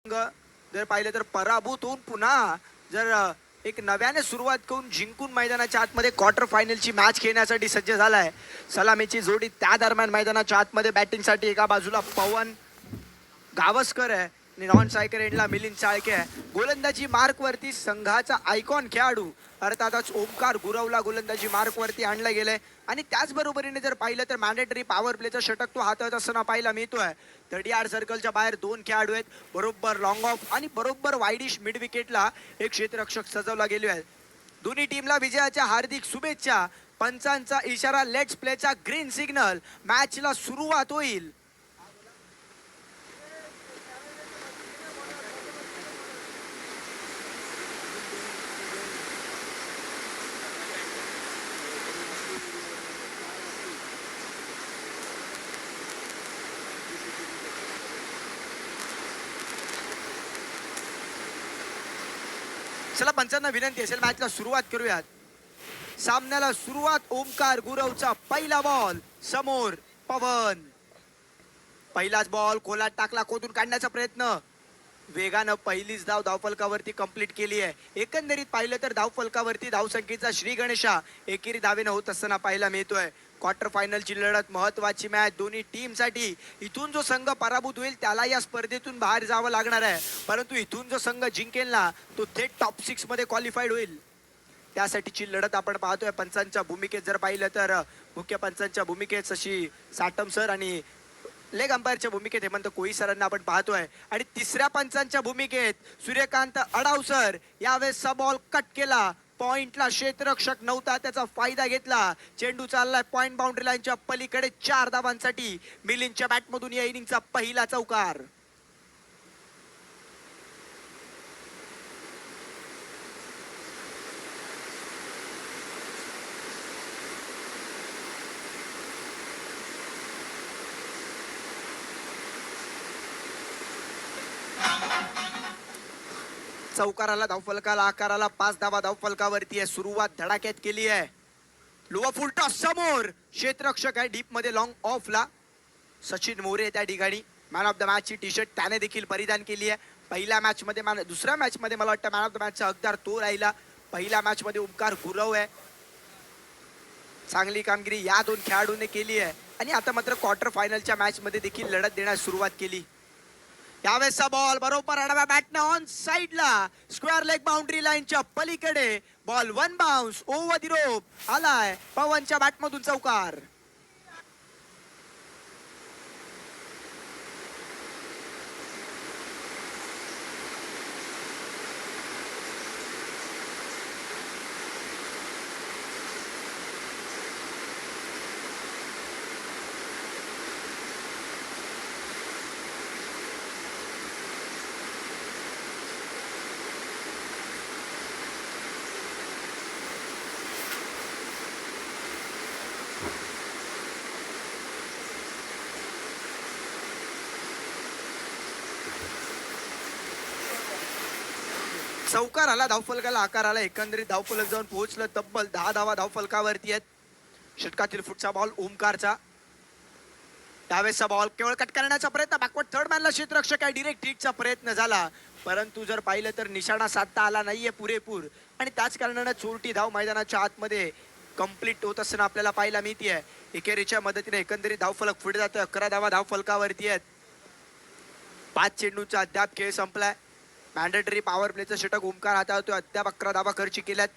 जर पाहिलं तर पराभूत होऊन पुन्हा जर एक नव्याने सुरुवात करून जिंकून मैदानाच्या आतमध्ये क्वार्टर फायनलची मॅच खेळण्यासाठी सज्ज झालाय. सलामीची जोडी त्या दरम्यान मैदानाच्या आतमध्ये बॅटिंगसाठी एका बाजूला पवन गावस्कर आहे आणि नॉन सायकर एंडला मिलिंद चाळके आहे. गोलंदाजी मार्कवरती संघाचा आयकॉन खेळाडू अर्थातच ओमकार गुरवला गोलंदाजी मार्कवरती आणलं गेलंय. आणि त्याचबरोबरीने जर पाहिलं तर मॅन्डेटरी पॉवर प्लेचा षटक तो हातात असताना पाहायला मिळतोय. 30 सर्कलच्या बाहेर 2 खेळाडू आहेत. बरोबर लॉंग ऑफ आणि बरोबर वाईडिश मिड विकेटला एक क्षेत्ररक्षक सजवला गेलो आहे. दोन्ही टीमला विजयाच्या हार्दिक शुभेच्छा. पंचांचा इशारा, लेट्स प्लेचा ग्रीन सिग्नल. मॅचला सुरुवात होईल. चला पंचांना विनंती असेल मॅचला सुरुवात करूयात. सामन्याला सुरुवात. ओमकार गुरवचा पहिला बॉल समोर पवन. पहिलाच बॉल खोलात टाकला, खोदून काढण्याचा प्रयत्न. वेगानं पहिलीच धाव धावफलकावरती कंप्लीट केली आहे. एकंदरीत पाहिलं तर धावफलकावरती धावसंख्येचा श्री गणेशा एकेरी धावेनं होत असताना पाहायला मिळतोय. क्वार्टर फायनलची लढत, महत्वाची मॅच दोन्ही टीमसाठी. इथून जो संघ पराभूत होईल त्याला या स्पर्धेतून बाहेर जावं लागणार आहे, परंतु इथून जो संघ जिंकेल ना तो थेट टॉप 6 मध्ये क्वालिफाईड होईल. त्यासाठीची लढत आपण पाहतोय. पंचांच्या भूमिकेत जर पाहिलं तर मुख्य पंचांच्या भूमिकेत शशी साटम सर आणि लेग अंपायरच्या भूमिकेत हेमंत कोळी सरांना आपण पाहतोय. आणि तिसऱ्या पंचांच्या भूमिकेत सूर्यकांत अडाव सर. यावेळेसचा बॉल कट केला, पॉइंटला क्षेत्ररक्षक नव्हता, त्याचा फायदा घेतला. चेंडू चाललाय पॉइंट बाउंड्री लाईनच्या पलीकडे 4 धावांसाठी. मिलिंदच्या बॅटमधून या इनिंगचा पहिला चौकार. चौकाराला धावफलकाला आकाराला 5 धावा धावफलकावरती आहे. सुरुवात धडाक्यात केली आहे. लोअर फुल टॉस समोर. क्षेत्ररक्षक आहे डीप मध्ये लॉंग ऑफला. सचिन मोरे त्या ठिकाणी. मॅन ऑफ द मॅच ची टी शर्ट त्याने देखील परिधान केली आहे. पहिल्या मॅच मध्ये दुसऱ्या मॅच मध्ये मला वाटतं मॅन ऑफ द मॅचचा हकदार तो राहिला. पहिल्या मॅच मध्ये ओमकार गुरव आहे. चांगली कामगिरी या 2 खेळाडूंनी केली आहे आणि आता मात्र क्वार्टर फायनलच्या मॅच मध्ये देखील लढत देण्यास सुरुवात केली. यावेळेसचा बॉल बरोबर आडव्या बॅटनं ऑन साइडला स्क्वेअर लेग बाउंड्री लाईनच्या पलीकडे. Ball 1 bounce over the rope आलाय. पवनच्या बॅटमधून चौकार. चौकार आला, धावफलकाला आकार आला. एकंदरीत धावफलक जाऊन पोहोचलं. तब्बल 10 धावा धावफलकावरती आहेत. षटकातील फुटचा बॉल ओमकारचा. त्यावेळेसचा बॉल केवळ कट करण्याचा प्रयत्न. बॅकवर्ड थर्ड मॅनला क्षेत्ररक्षक आहे. डिरेक्ट हिटचा प्रयत्न झाला, परंतु जर पाहिलं तर निशाणा साधता आला नाहीये पुरेपूर. आणि त्याच कारणानं चोरटी धाव मैदानाच्या आतमध्ये कंप्लीट होत असताना आपल्याला पाहायला मिळतीये. एकेरीच्या मदतीने एकंदरीत धावफलक पुढे जातोय. 11 धावा धावफलकावरती आहेत. 5 चेंडूचा अद्याप खेळ संपलाय. मॅन्डेटरी पॉवर प्लेचं षटक ओमकार हाताळतोय. अद्याप 11 धावा खर्च केल्यात.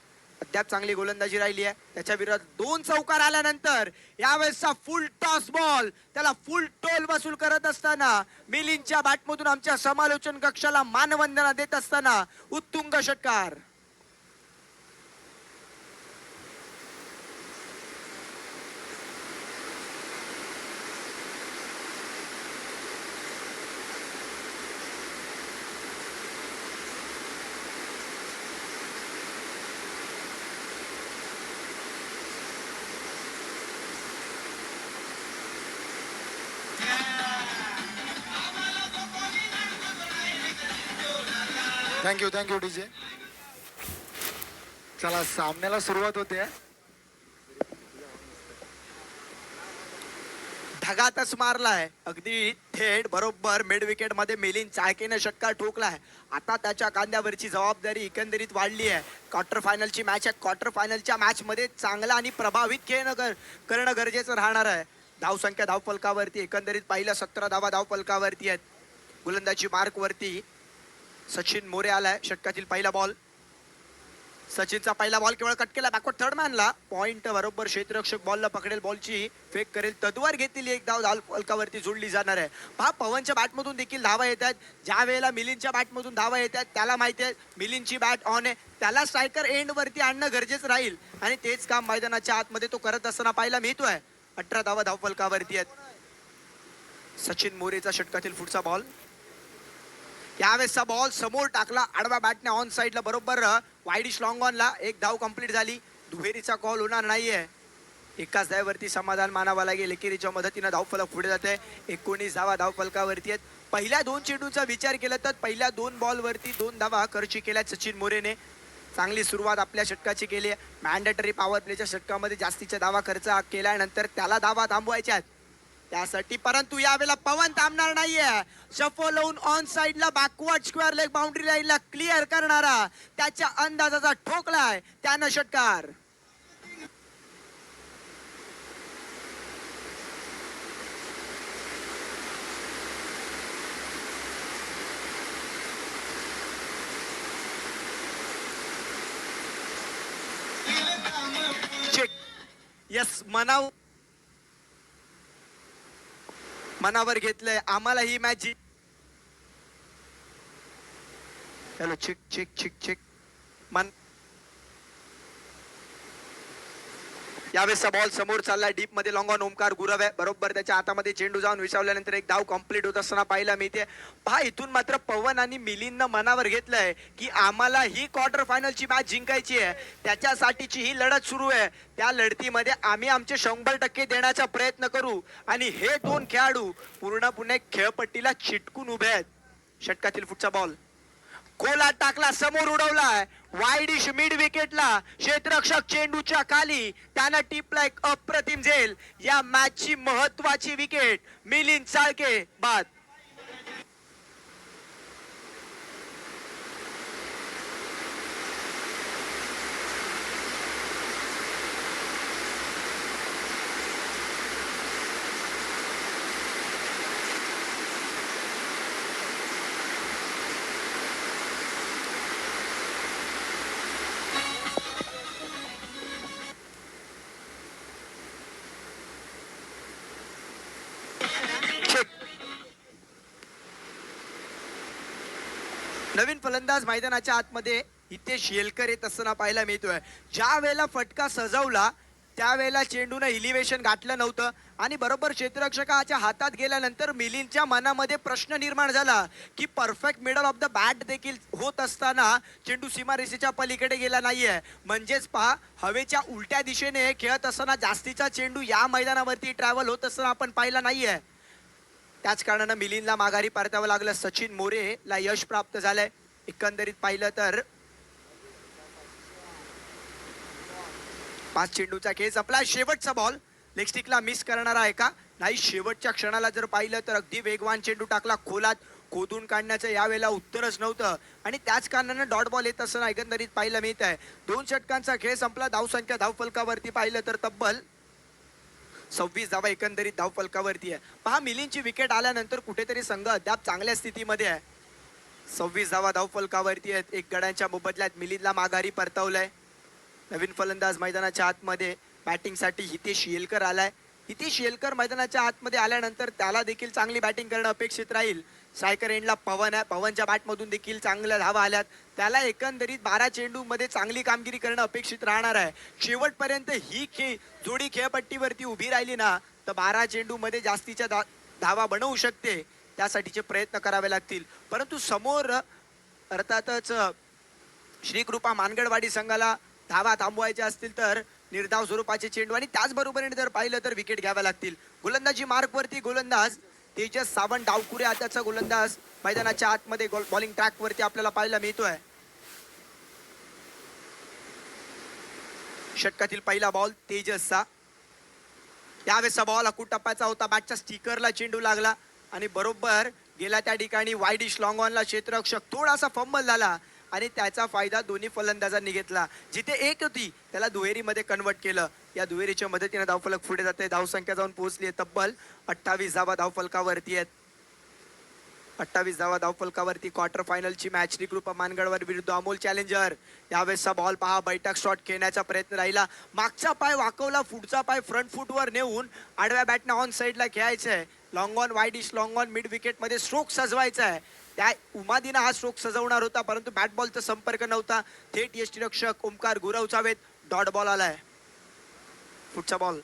अद्याप चांगली गोलंदाजी राहिली आहे. त्याच्या विरोधात 2 चौकार आल्यानंतर यावेळेसचा फुल टॉस बॉल. त्याला फुल टोल वसूल करत असताना मिलिंदच्या बॅटमधून आमच्या समालोचन कक्षाला मानवंदना देत असताना उत्तुंग षटकार. Thank you DJ. चला सामन्याला सुरुवात होते. ढगातच मारलाय अगदी थेट बरोबर मिड विकेट मध्ये मिलिंद चाळकेने षटकार ठोकलाय. आता त्याच्या कांद्यावरची जबाबदारी एकंदरीत वाढली आहे. क्वार्टर फायनलची मॅच आहे. क्वार्टर फायनलच्या मॅच मध्ये चांगला आणि प्रभावित खेळ करणं गरजेचं राहणार आहे. धावसंख्या धावफलकावरती एकंदरीत पाहिलं 17 धावा धावफलकावरती आहेत. गोलंदाजी मार्क वरती सचिन मोरे आलाय. षटकातील पहिला बॉल. सचिनचा पहिला बॉल केवळ कट केला बॅकवर्ड थर्ड मॅनला. पॉइंट बरोबर क्षेत्ररक्षक बॉलला पकडेल, बॉलची फेक करेल, तद्वार घेतलेली एक धाव धावफलकावरती जोडली जाणार आहे. पहा पवनच्या बॅटमधून देखील धावा येत आहेत. ज्या वेळेला मिलिंदच्या बॅटमधून धावा येत आहेत त्याला माहिती आहे मिलिंदची बॅट ऑन आहे, त्याला स्ट्रायकर एंड वरती आणणं गरजेचं राहील आणि तेच काम मैदानाच्या आतमध्ये तो करत असताना पाहायला मिळतोय. 18 धावा धावफलकावरती आहेत. सचिन मोरेचा षटकातील पुढचा बॉल. यावेळेसचा बॉल समोर टाकला आडवा बॅटने ऑन साइडला बरोबर वाईडिश लॉंग ऑनला. एक धाव कंप्लीट झाली. दुहेरीचा कॉल होणार नाहीये. एकाच धावेवरती समाधान मानावा लागेल. एकेरीच्या मदतीनं धावफलक पुढे जाते. 19 धावा धावफलकावरती आहेत. पहिल्या 2 चेंडूचा विचार केला तर पहिल्या 2 बॉलवरती 2 धावा खर्ची केल्या सचिन मोरेने. चांगली सुरुवात आपल्या षटकाची केली आहे. मॅन्डेटरी पॉवर प्लेच्या षटकामध्ये जास्तीच्या धावा खर्च केल्यानंतर त्याला धावा थांबवायच्या आहेत त्यासाठी, परंतु यावेळेला पवन थांबणार नाहीये. शफल होऊन ऑन साइडला बॅकवर्ड स्क्वेअर लेग बाउंड्री लाईनला क्लिअर करणारा त्याच्या अंदाजाचा ठोकलाय त्यानं षटकार. यस मनावर घेतलंय. आम्हाला ही मॅच हॅलो चिक चिक चिक चिक मन. यावेळेसचा बॉल समोर चाललाय डीप मध्ये लॉंग ऑन. ओमकार गुरव आहे बरोबर त्याच्या हातामध्ये चेंडू जाऊन विसावल्यानंतर एक धाव कंप्लीट होत असताना पाहायला मिळते. पहा इथून मात्र पवन आणि मिलिंदनं मनावर घेतलंय की आम्हाला ही क्वार्टर फायनलची मॅच जिंकायची आहे. त्याच्यासाठीची ही लढत सुरू आहे. त्या लढतीमध्ये आम्ही आमचे 100% देण्याचा प्रयत्न करू आणि हे 2 खेळाडू पूर्णपणे खेळपट्टीला चिटकून उभे आहेत. षटकातील पुढचा बॉल. गोला टाकला समोर उडवलाय वाईडिश मिड विकेटला. क्षेत्ररक्षक चेंडूच्या खाली त्यानं टिपला एक अप्रतिम झेल. या मॅचची महत्वाची विकेट मिलिंद चाळके बाद. नवीन फलंदाज मैदानाच्या आतमध्ये हितेश येलकर येत असताना पाहायला मिळतोय. ज्या वेळेला फटका सजवला त्यावेळेला चेंडूनं इलिव्हेशन गाठलं नव्हतं आणि बरोबर क्षेत्ररक्षकाच्या हातात गेल्यानंतर मिलिंदच्या मनामध्ये प्रश्न निर्माण झाला की perfect middle of the bat देखील होत असताना चेंडू सीमारेषेच्या पलीकडे गेला नाहीये. म्हणजेच पहा हवेच्या उलट्या दिशेने खेळत असताना जास्तीचा चेंडू या मैदानावरती ट्रॅव्हल होत असताना आपण पाहिला नाहीये. त्याच कारणानं मिलिंदला माघारी परतावं लागलं. सचिन मोरेला यश प्राप्त झालंय. एकंदरीत पाहिलं तर 5 चेंडूचा खेळ संपला. शेवटचा बॉल लेग स्टिकला मिस करणारा आहे का नाही. शेवटच्या क्षणाला जर पाहिलं तर अगदी वेगवान चेंडू टाकला. खोलात खोदून काढण्याचं यावेळेला उत्तरच नव्हतं आणि त्याच कारणानं डॉट बॉल येत असताना एकंदरीत पाहिलं मिळत आहे. 2 षटकांचा खेळ संपला. धावसंख्या धावफलकावरती पाहिलं तर तब्बल 26 धावा एकंदरीत धावफलकावरती आहे. पहा मिलिंदची विकेट आल्यानंतर कुठेतरी संघ अद्याप चांगल्या स्थितीमध्ये आहे. 26 धावा धावफलकावरती आहेत. 1 गड्यांच्या मोबदल्यात मिलिंदला माघारी परतवलंय. नवीन फलंदाज मैदानाच्या आतमध्ये बॅटिंगसाठी हितेश येलकर आलाय. हितेश येलकर मैदानाच्या आतमध्ये आल्यानंतर त्याला देखील चांगली बॅटिंग करणं अपेक्षित राहील. स्ट्रायकर एंडला पवन आहे. पवनच्या बॅटमधून देखील चांगल्या धावा आल्यात. त्याला एकंदरीत 12 चेंडूमध्ये चांगली कामगिरी करणं अपेक्षित राहणार आहे. शेवटपर्यंत ही जोडी खेळपट्टीवरती उभी राहिली ना तर 12 चेंडूमध्ये जास्तीच्या धावा बनवू शकते. त्यासाठीचे प्रयत्न करावे लागतील. परंतु समोर अर्थातच श्रीकृपा मानगडवाडी संघाला धावा थांबवायच्या असतील तर निर्धाव स्वरूपाचे चेंडू आणि त्याचबरोबरीने जर पाहिलं तर विकेट घ्याव्या लागतील. गोलंदाजी मार्कवरती गोलंदाज तेजस सावंत डावकुरे हाताचा गोलंदाज मैदानाच्या आतमध्ये बॉलिंग ट्रॅक वरती आपल्याला पाहायला मिळतोय. षटकातील पहिला बॉल तेजसचा. यावेळेसचा बॉल अकूट टप्प्याचा होता, बॅटच्या स्टिकरला चेंडू लागला आणि बरोबर गेला त्या ठिकाणी वाईडिश लॉंग ऑनला क्षेत्ररक्षक थोडासा फंबल झाला आणि त्याचा फायदा दोन्ही फलंदाजांनी घेतला. जिथे एक होती त्याला दुहेरीमध्ये कन्वर्ट केलं. या दुहेरीच्या मदतीने धावफलक पुढे जाते. धावसंख्या जाऊन पोहोचली आहे तब्बल 28 धावा धावफलकावरती आहेत. 28 धावा धावफलकावरती. क्वार्टर फायनलची मॅच ग्रुप मानगडवर विरुद्ध अमोल चॅलेंजर. यावेळेसचा बॉल पहा, बैठक शॉट खेळण्याचा प्रयत्न राहिला, मागचा पाय वाकवला, पुढचा पाय फ्रंट फुटवर नेऊन आडव्या बॅटने ऑन साईडला खेळायचं आहे. Long on widish long on mid wicket मध्ये स्ट्रोक सजवायचा आहे. त्या उमादीनं हा स्ट्रोक सजवणार होता, परंतु बॅट बॉलचा संपर्क नव्हता. थेट यष्टीरक्षक ओमकार गुरवचावेत. डॉट बॉल आलाय. पुढचा बॉल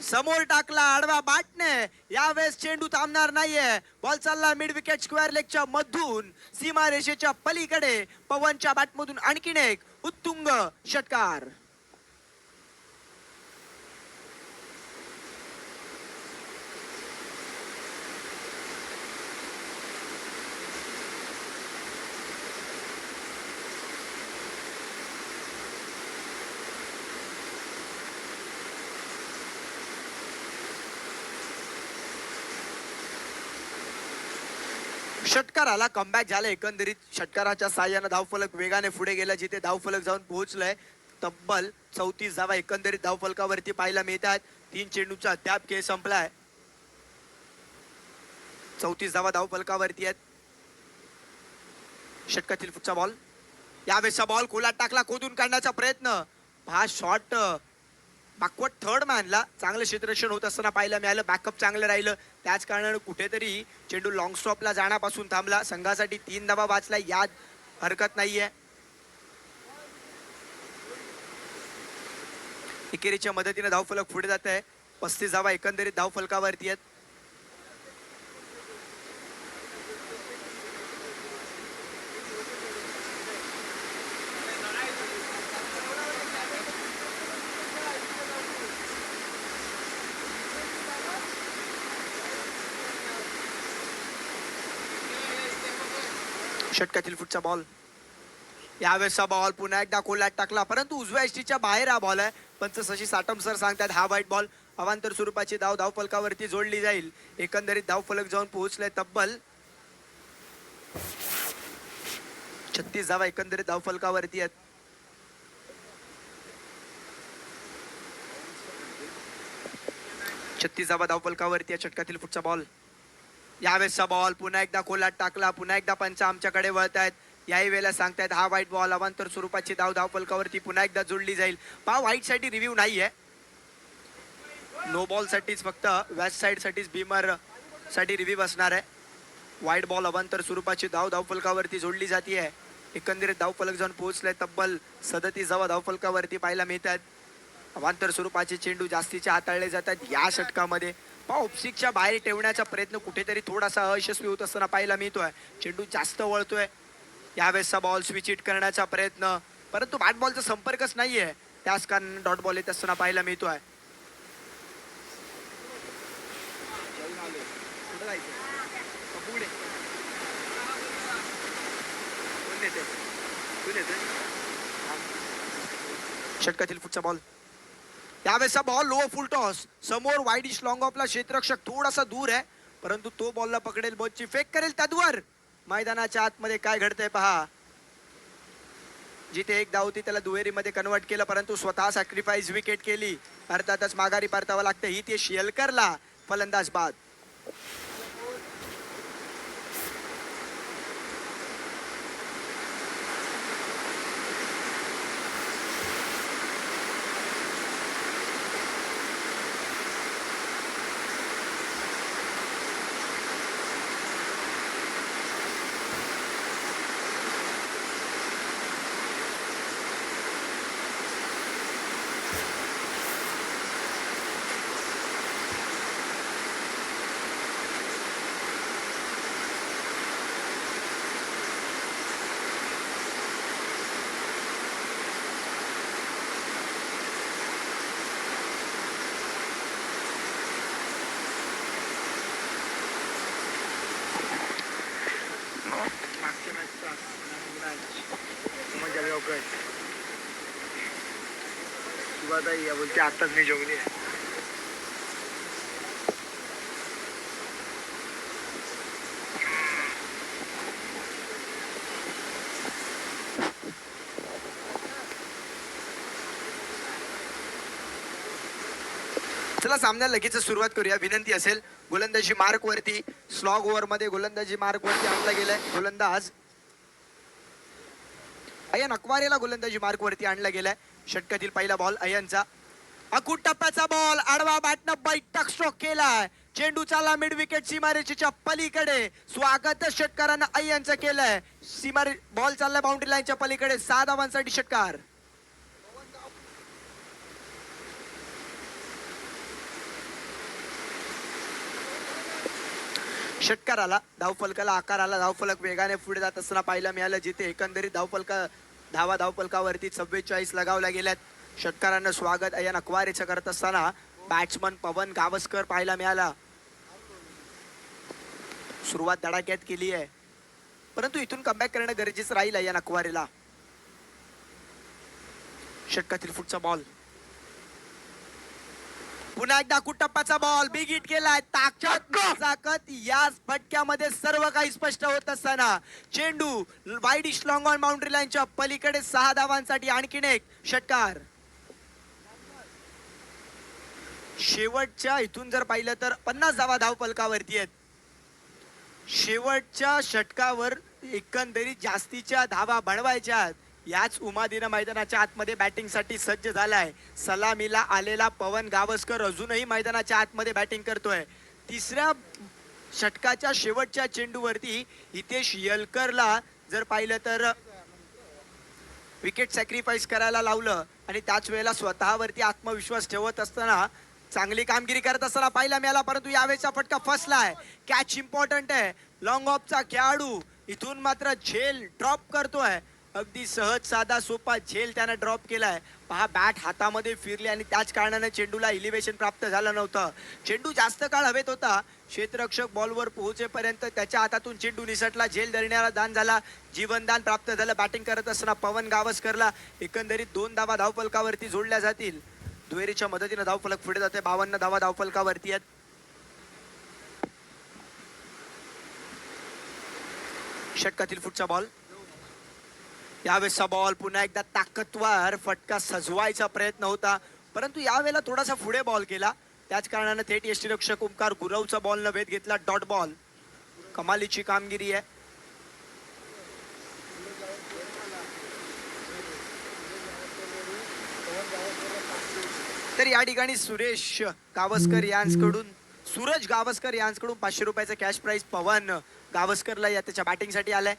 समोर टाकला आडवा बॅटने. यावेळेस चेंडू थांबणार नाहीये. बॉल चालला मिड विकेट स्क्वेअर लेगच्या मधून सीमा रेषेच्या पलीकडे. पवनच्या बॅटमधून आणखीन एक उत्तुंग षटकार. षटकाराला कमबॅक झालं. एकंदरीत षटकाराच्या साह्यानं धावफलक वेगाने पुढे गेला, जिथे धावफलक जाऊन पोहोचलंय. तब्बल 34 धावा एकंदरीत धावफलकावरती पाहायला मिळतात. 3 चेंडूचा अद्याप खेळ संपलाय. 34 धावा धावफलकावरती आहेत. षटकातील पुढचा बॉल. यावेळेसचा बॉल खोलात टाकला, खोदून काढण्याचा प्रयत्न. हा शॉट बॅकवर्ड थर्ड मॅनला चांगलं क्षेत्ररक्षण होत असताना पाहायला मिळालं. बॅकअप चांगलं राहिलं, त्याच कारणाने कुठेतरी चेंडू लॉंग स्टॉपला जाण्यापासून थांबला. संघासाठी 3 धावा वाचला, यात हरकत नाहीये. एकेरीच्या मदतीने धावफलक पुढे जात आहे. 35 धावा एकंदरीत धावफलकावरती आहेत. षटकातील पुढचा बॉल. यावेळेसचा बॉल पुन्हा एकदा खोलात टाकला, परंतु उजव्या एसटीच्या बाहेर हा बॉल आहे. पंच शशी साटम सर सांगतात हा वाईट बॉल. अवांतर स्वरूपाची धाव धावफलकावरती जोडली जाईल. एकंदरीत धावफलक जाऊन पोहोचले तब्बल 36 धावा एकंदरीत धावफलकावरती आहेत. छत्तीस धावा धावफलकावरती आहे. षटकातील पुढचा बॉल. यावेळेसचा बॉल पुन्हा एकदा खोलात टाकला. पुन्हा एकदा पंच आमच्याकडे वळत आहेत. याही वेळेला सांगतायत हा वाईट बॉल. अवांतर स्वरूपाची धाव धावफलकावरती पुन्हा एकदा जोडली जाईल. पहा, वाईट साठी रिव्ह्यू नाहीये. नो बॉल साठीच, फक्त वेस्ट साइड साठीच बीमर साठी रिव्ह्यू असणार आहे. वाईट बॉल अवांतर स्वरूपाची धाव धावफलकावरती जोडली जाते. एकंदरीत धावफलक जाऊन पोहोचले तब्बल 37 धावा धावफलकावरती पाहायला मिळतात. अवांतर स्वरूपाचे चेंडू जास्तीचे हाताळले जातात या षटकामध्ये. ऑप्सिकच्या बाहेर ठेवण्याचा प्रयत्न कुठेतरी थोडासा अयशस्वी होत असताना पाहायला मिळतोय. चेंडू जास्त वळतोय. यावेळेसचा बॉल स्विच हिट करण्याचा प्रयत्न, परंतु बॅट बॉलचा संपर्कच नाहीये, त्याच कारण डॉट बॉल येत असताना पाहायला मिळतोय. षटकातील पुढचा बॉल. यावेळेसचा बॉल लो फुल टॉस. समोर वाईडिश लॉंग ऑफला क्षेत्ररक्षक थोडासा दूर आहे, परंतु तो बॉलला पकडेल, बॉलची फेक करेल त्यावर. मैदानाच्या आतमध्ये काय घडतंय पहा. जिथे एक धाव होती त्याला दुहेरीमध्ये कन्वर्ट केलं, परंतु स्वतः सॅक्रिफाईस विकेट केली. अर्थातच माघारी परतावं लागतं. ही ते शेलकरला फलंदाज बाद. बोलते आताच मी जेवली आहे. चला सामन्याला लगेच सुरुवात करूया. विनंती असेल गोलंदाजी मार्क वरती, स्लॉग ओव्हर मध्ये गोलंदाजी मार्क वरती आणला गेलाय. गोलंदाज अयन अक्वारेला गोलंदाजी मार्क वरती आणला गेलाय. षटकातील पहिला बॉल अयनचा. अकूट टप्प्याचा बॉल आडवा बॅटनं बैठक स्ट्रोक केलाय. चेंडू चालला मिड विकेट सीमारेषेच्या पलीकडे. स्वागत षटकारानं अय्यांचं केलंय. बॉल चाललाय बाउंड्री लाईनच्या पलीकडे. 6 धावांसाठी षटकार. षटकाराला धावफलकाला आकार आला. धावफलक वेगाने पुढे जात असताना पाहायला मिळालं, जिथे एकंदरीत धावफलकावरती 44 लगावल्या गेल्यात. षटकारानं स्वागत अयन अक्वारेचं करत असताना बॅट्समन पवन गावस्कर पाहायला मिळाला. सुरुवात धडाक्यात केली आहे, परंतु इथून कमबॅक करणं गरजेचं राहील अयन अक्वारेला. षटकातील पुढचा बॉल. पुन्हा एकदा कुटप्पाचा बॉल. बिग हिट केलाय. ताकद या फटक्यामध्ये सर्व काही स्पष्ट होत असताना चेंडू वाईड लॉंग ऑन बाउंड्री लाईनच्या पलीकडे. 6 धावांसाठी आणखीन एक षटकार. शेवटच्या इथून जर पाहिलं तर 50 धावा धावफलकावरती आहेत. शेवटच्या षटकावर एकंदरीत जास्तीच्या धावा बनवायच्या. याच उमादीनं मैदानाच्या आतमध्ये बॅटिंगसाठी सज्ज झालाय. सलामीला आलेला पवन गावस्कर अजूनही मैदानाच्या आतमध्ये बॅटिंग करतोय. तिसऱ्या षटकाच्या शेवटच्या चेंडूवरती हितेश यलकरला जर पाहिलं तर विकेट सॅक्रिफाईस करायला लावलं आणि त्याच वेळेला स्वतःवरती आत्मविश्वास ठेवत असताना चांगली कामगिरी करत असताना पाहायला मिळाला. परंतु यावेळेचा फटका फसलाय. कॅच इम्पॉर्टंट आहे. लॉंग ऑफचा खेळाडू इथून मात्र झेल ड्रॉप करतोय. अगदी सहज साधा सोपा झेल त्यानं ड्रॉप केलाय. पहा, बॅट हातामध्ये फिरली आणि त्याच कारणाने चेंडूला इलिव्हेशन प्राप्त झालं नव्हतं. चेंडू जास्त काळ हवेत होता. क्षेत्ररक्षक बॉलवर पोहोचेपर्यंत त्याच्या हातातून चेंडू निसटला. झेल धरण्याला दान झाला. जीवनदान प्राप्त झालं. बॅटिंग करत असताना पवन गावस्करला एकंदरीत 2 धावा धावफलकावरती जोडल्या जातील. दुहेरीच्या मदतीने धावफलक पुढे जाते. 52 धावा धावफलकावरती आहेत. षटकातील पुढचा बॉल. यावेळेसचा बॉल पुन्हा एकदा ताकदवर फटका सजवायचा प्रयत्न होता, परंतु यावेळेला थोडासा पुढे बॉल केला. त्याच कारणाने थेट यष्टीरक्षक ओमकार गुरवचा बॉल न भेद घेतला. Dot ball. कमालीची कामगिरी आहे. तर या ठिकाणी सूरज गावस्कर यांच्याकडून 500 रुपयाचा कॅश प्राइज पवन गावस्करला या त्याच्या बॅटिंगसाठी आलाय.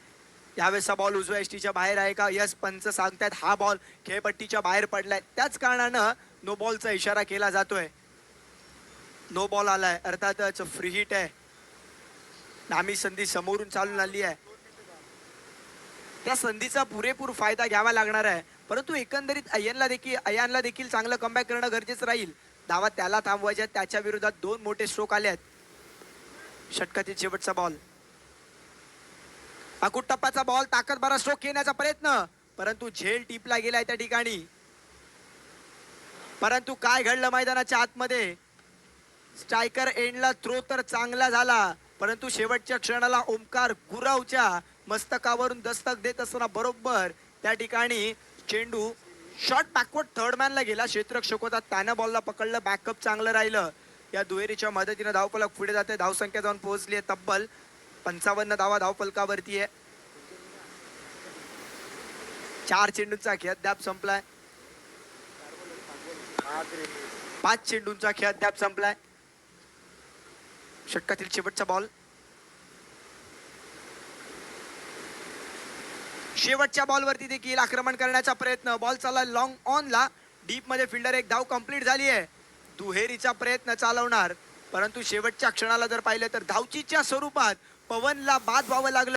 यावेळेसचा बॉल उजव्या यष्टीच्या बाहेर आहे का? यस, पंच सांगतायत हा बॉल खेळपट्टीच्या बाहेर पडलाय. त्याच कारणानं नो बॉलचा इशारा केला जातोय. नो बॉल आलाय, अर्थातच फ्री हिट आहे. नामी संधी समोरून चालून आली आहे. त्या संधीचा पुरेपूर फायदा घ्यावा लागणार आहे, परंतु एकंदरीत अय्यांना देखील चांगलं कमबॅक करणं गरजेचं राहील. धावा त्याला थांबवायच्या. त्याच्या विरोधात 2 मोठे स्ट्रोक आले आहेत. षटकातील शेवटचा बॉल. अकूट टप्प्याचा बॉल. ताकद भरा स्ट्रोक घेण्याचा प्रयत्न, परंतु झेल टिपला गेलाय त्या ठिकाणी. परंतु काय घडलं मैदानाच्या आतमध्ये? स्ट्रायकर एंडला थ्रो तर चांगला झाला, परंतु शेवटच्या क्षणाला ओमकार गुरवच्या मस्तकावरून दस्तक देत असताना बरोबर त्या ठिकाणी चेंडू शॉर्ट बॅकवर्ड थर्ड मॅनला गेला. क्षेत्ररक्षक होता, त्यानं बॉलला पकडलं. बॅकअप चांगलं राहिलं. या दुहेरीच्या मदतीने धावफलक पुढे जाते. धावसंख्या जाऊन पोहोचली आहे तब्बल 55 धावा धावफलकावरती आहे. 4 चेंडूंचा खेळ अद्याप संपलाय. 5 चेंडूंचा खेळ अद्याप संपलाय. षटकातील शेवटचा बॉल. शेवटच्या बॉलवरती देखील आक्रमण करण्याचा प्रयत्न. बॉल चालला लॉंग ऑनला. डीप मध्ये फिल्डर एक धाव कंप्लीट झाली आहे. दुहेरीचा प्रयत्न चालवणार, परंतु शेवटच्या क्षणाला जर पाहिलं तर धावचीच्या स्वरूपात पवनला बाद व्हावं लागलं.